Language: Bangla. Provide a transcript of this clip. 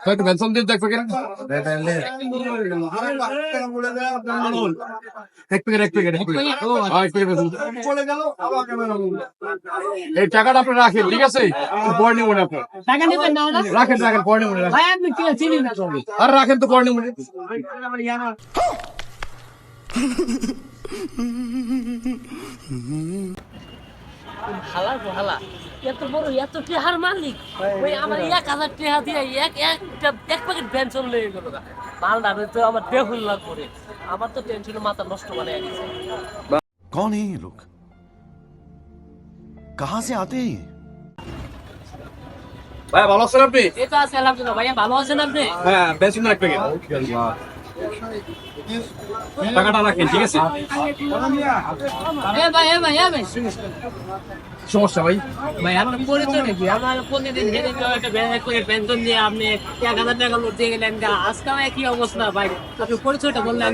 হয়তো বেনসন দিয়ে দেখবে কেন এক প্যাকেট এই টাকাটা আপনি রাখেন, ঠিক আছে? পরে নেবেন আপনার টাকা নেবেন না ওরা? রাখেন পরে নেবেন। ভাই আপনি কি চিনি না তো? আর রাখেন তো পরে নেবেন। হালা এত বড় এত টেহার মালিক ওই আমার 1000 টাকা দিয়ে এক প্যাকেট বেনসন লয়ে গেল। মালটা তো আমার বেহুল লাগ করে, আমার তো টেনশনে মাথা নষ্ট বানায় গেছে। कौन है ये लोग? कहां से आते हैं ये? ভাই ভালো আছেন আপনি? এই তো আছে আলহামদুলিল্লাহ। ভাইয়া ভালো আছেন আপনি? হ্যাঁ বেনসন এক প্যাকেট। টাকাটা রাখেন, ঠিক আছে? এ ভাই সমস্যা ভাই? ভাই আপনার পরিচয় নাকি? আমার প্রতিদিন হেরে যাওয়া একটা ব্যাগ করে পেনশন দিয়ে আপনি 1000 টাকা লোড দিয়ে গেলেন। আজকে আমার কি অবস্থা ভাই? আপনি পরিচয়টা বললেন।